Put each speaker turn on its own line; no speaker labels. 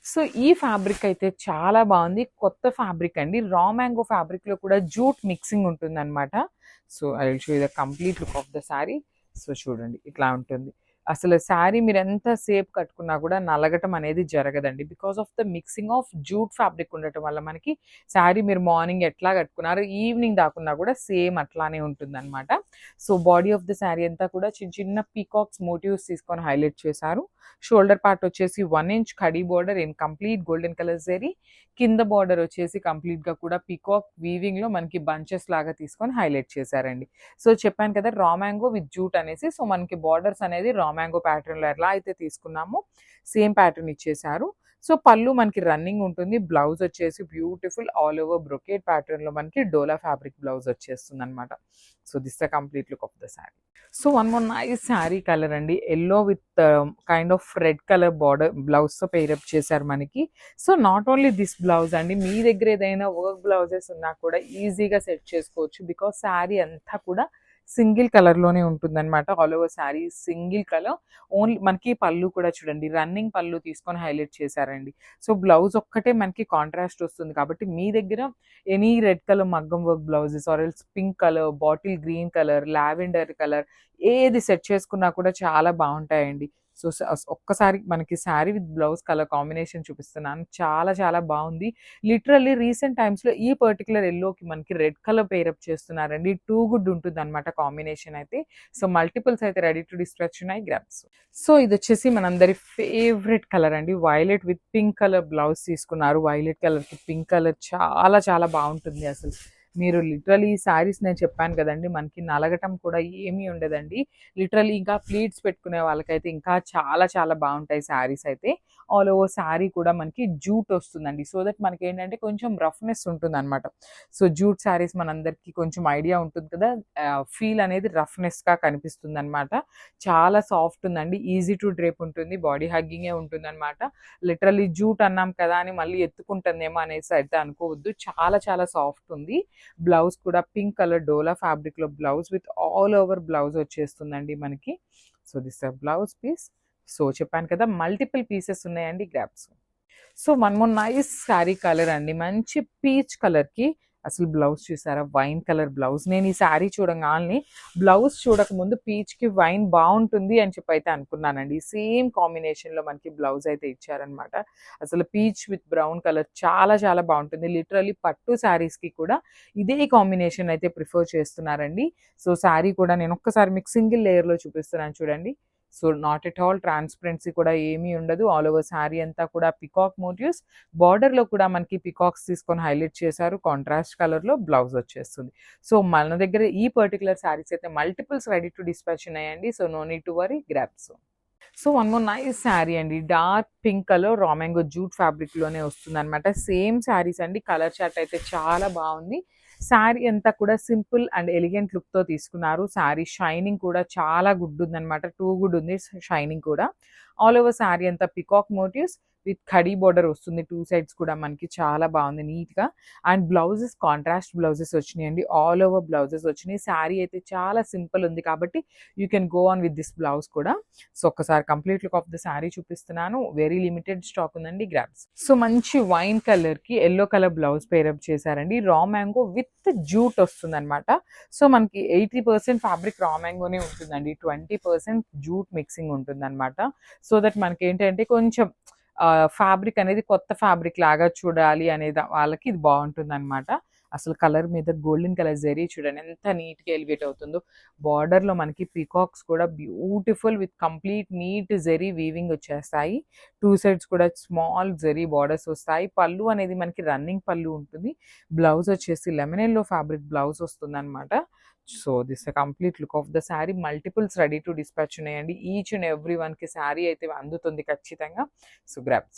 So ఈ fabric అయితే చాలా బాగుంది. కొత్త ఫ్యాబ్రిక్ అండి. రా మ్యాంగో ఫ్యాబ్రిక్‌లో కూడా జూట్ మిక్సింగ్ ఉంటుందన్నమాట. So I will show you the complete look of the saree. So చూడండి ఇట్లా ఉంటుంది. అసలు శారీ మీరెంత సేపు కట్టుకున్నా కూడా నలగటం అనేది జరగదండి. Because of the mixing of jute fabric ఉండటం వల్ల మనకి శారీ మీరు మార్నింగ్ ఎట్లా కట్టుకున్నారో ఈవినింగ్ దాకున్నా కూడా సేమ్ అట్లానే ఉంటుందన్నమాట. So body of the sari అంతా కూడా చిన్న చిన్న పీకాక్స్ మోటివ్స్ తీసుకొని హైలైట్ చేశారు. షోల్డర్ పార్ట్ వచ్చేసి 1 inch khadi border in complete golden colour zari. కింద బార్డర్ వచ్చేసి కంప్లీట్‌గా కూడా పీకాక్ వీవింగ్‌లో మనకి బంచెస్ లాగా తీసుకొని హైలైట్ చేశారండి. సో చెప్పాను కదా రా మ్యాంగో విత్ జూట్ అనేసి. సో మనకి బార్డర్స్ అనేది రా మ్యాంగో ప్యాటర్న్‌లో ఎలా అయితే తీసుకున్నామో సేమ్ ప్యాటర్న్ ఇచ్చేశారు. సో పళ్ళు మనకి రన్నింగ్ ఉంటుంది. బ్లౌజ్ వచ్చేసి బ్యూటిఫుల్ ఆల్ ఓవర్ బ్రొకేడ్ ప్యాటర్న్‌లో మనకి డోలా ఫ్యాబ్రిక్ బ్లౌజ్ వచ్చేస్తుందన్నమాట. So this the complete look of the saree. So one more nice sari colour అండి. Yellow with kind of red colour border బ్లౌజ్‌తో పెయిరప్ చేశారు మనకి. So not only this blouse అండి. మీ దగ్గర ఏదైనా వర్క్ బ్లౌజెస్ ఉన్నా కూడా ఈజీగా సెట్ చేసుకోవచ్చు. బికాజ్ శారీ అంతా కూడా సింగిల్ కలర్‌లోనే ఉంటుందన్నమాట. All over sari single colour. Only మనకి పళ్ళు కూడా చూడండి రన్నింగ్ పళ్ళు తీసుకొని హైలైట్ చేశారండి. సో బ్లౌజ్ ఒక్కటే మనకి కాంట్రాస్ట్ వస్తుంది కాబట్టి మీ దగ్గర ఎనీ రెడ్ కలర్ మగ్గం work blouses or else pink colour, bottle green colour, lavender colour ఏది సెట్ చేసుకున్నా కూడా చాలా బాగుంటాయండి. సో ఒక్కసారి మనకి sari with blouse colour combination చూపిస్తున్నాను. చాలా చాలా బాగుంది. లిటరల్లీ రీసెంట్ టైమ్స్‌లో ఈ పర్టిక్యులర్ యెల్లోకి మనకి రెడ్ కలర్ పెయిరప్ చేస్తున్నారండి. టూ గుడ్ ఉంటుందన్నమాట కాంబినేషన్ అయితే. సో మల్టిపుల్స్ అయితే రెడీ టు డిస్పాచ్ ఉన్నాయి. గ్రాబ్స్. సో ఇదొచ్చేసి మనందరి ఫేవరెట్ కలర్ అండి. Violet with pink colour blouse తీసుకున్నారు. వైలెట్ కలర్‌కి పింక్ కలర్ చాలా చాలా బాగుంటుంది అసలు. మీరు లిటరల్లీ ఈ శారీస్ నేను చెప్పాను కదండీ! మనకి నలగటం కూడా ఏమీ ఉండదండి. లిటరల్లీ ఇంకా ప్లీట్స్ పెట్టుకునే వాళ్ళకైతే ఇంకా చాలా చాలా బాగుంటాయి శారీస్ అయితే. ఆల్ ఓవర్ శారీ కూడా మనకి జూట్ వస్తుందండి. సో దట్ మనకేంటంటే కొంచెం రఫ్‌నెస్ ఉంటుందన్నమాట. సో జూట్ శారీస్ మనందరికీ కొంచెం ఐడియా ఉంటుంది కదా! ఫీల్ అనేది రఫ్‌నెస్‌గా కనిపిస్తుందన్నమాట. చాలా సాఫ్ట్ ఉందండి. ఈజీ టు డ్రేప్ ఉంటుంది. బాడీ హగ్గింగే ఉంటుందన్నమాట. లిటరల్లీ జూట్ అన్నాం కదా అని మళ్ళీ ఎత్తుకుంటుందేమో అనేసి అయితే అనుకోవద్దు. చాలా చాలా సాఫ్ట్ ఉంది. బ్లౌజ్ కూడా పింక్ కలర్ డోలా ఫ్యాబ్రిక్‌లో blouse with all over blouse వచ్చేస్తుందండి మనకి. So this blouse piece. So చెప్పాను కదా మల్టిపుల్ పీసెస్ ఉన్నాయండి. Grabs. So one more nice sari colour అండి. మంచి పీచ్ కలర్‌కి అసలు బ్లౌజ్ చూసారా? Wine colour blouse. నేను ఈ శారీ చూడంగాల్నే బ్లౌజ్ చూడకముందు పీచ్‌కి వైన్ బావుంటుంది అని చెప్పి అయితే అనుకున్నానండి. సేమ్ కాంబినేషన్‌లో మనకి బ్లౌజ్ అయితే ఇచ్చారనమాట. అసలు పీచ్ విత్ బ్రౌన్ కలర్ చాలా చాలా బావుంటుంది. లిటరల్లీ పట్టు శారీస్‌కి కూడా ఇదే కాంబినేషన్ అయితే ప్రిఫర్ చేస్తున్నారండి. సో శారీ కూడా నేను ఒక్కసారి మీకు సింగిల్ లేయర్‌లో చూపిస్తున్నాను చూడండి. So not at all transparency కూడా ఏమీ ఉండదు. ఆల్ ఓవర్ శారీ అంతా కూడా పికాక్ మోటివ్స్. బార్డర్‌లో కూడా మనకి పికాక్స్ తీసుకొని హైలైట్ చేశారు. కాంట్రాస్ట్ కలర్‌లో బ్లౌజ్ వచ్చేస్తుంది. సో మన దగ్గర ఈ పర్టిక్యులర్ శారీస్ అయితే మల్టిపుల్స్ రెడీ టు డిస్పాచ్ ఉన్నాయండి. So no need to worry. Grab soon. So one more nice saree అండి. Dark pink colour raw mango jute ఫ్యాబ్రిక్‌లోనే వస్తుందన్నమాట. సేమ్ శారీస్ అండి. కలర్ చార్ట్ అయితే చాలా బాగుంది. శారీ అంతా కూడా సింపుల్ అండ్ ఎలిగెంట్ లుక్‌తో తీసుకున్నారు. శారీ షైనింగ్ కూడా చాలా గుడ్ ఉందన్నమాట. టూ గుడ్ ఉంది షైనింగ్ కూడా. ఆల్ ఓవర్ శారీ అంతా పికాక్ మోటివ్స్ విత్ ఖడీ బోర్డర్ వస్తుంది. టూ సైడ్స్ కూడా మనకి చాలా బాగుంది నీట్‌గా. అండ్ బ్లౌజెస్ కాంట్రాస్ట్ బ్లౌజెస్ వచ్చినాయండి. ఆల్ ఓవర్ బ్లౌజెస్ వచ్చినాయి. శారీ అయితే చాలా సింపుల్ ఉంది కాబట్టి you can go on with this blouse కూడా. సో ఒక్కసారి complete look of the sari చూపిస్తున్నాను. వెరీ లిమిటెడ్ స్టాక్ ఉందండి. గ్రాబ్స్. సో మంచి వైన్ కలర్‌కి యెల్లో కలర్ బ్లౌజ్ పెయిరప్ చేశారండి. రా మ్యాంగో విత్ జూట్ వస్తుందన్నమాట. సో మనకి 80% ఫ్యాబ్రిక్ రా మ్యాంగోనే ఉంటుందండి. 20% జూట్ మిక్సింగ్ ఉంటుందన్నమాట. సో దట్ మనకేంటంటే కొంచెం ఫ్యాబ్రిక్ అనేది కొత్త ఫ్యాబ్రిక్ లాగా చూడాలి అనే వాళ్ళకి ఇది బావుంటుందన్నమాట. అసలు కలర్ మీద గోల్డెన్ కలర్ జరీ చూడండి ఎంత నీట్‌గా ఎలివేట్ అవుతుందో. బార్డర్‌లో మనకి పీకాక్స్ కూడా beautiful with complete neat zari weaving వచ్చేస్తాయి. టూ సైడ్స్ కూడా స్మాల్ జరీ బార్డర్స్ వస్తాయి. పళ్ళు అనేది మనకి రన్నింగ్ పళ్ళు ఉంటుంది. బ్లౌజ్ వచ్చేసి లెమన్ యెల్లో ఫ్యాబ్రిక్ బ్లౌజ్ వస్తుందన్నమాట. So this complete look of the sari. Multiples ready to dispatch ఉన్నాయండి. ఈచ్ అండ్ ఎవ్రీ వన్‌కి శారీ అయితే అందుతుంది ఖచ్చితంగా. So grab.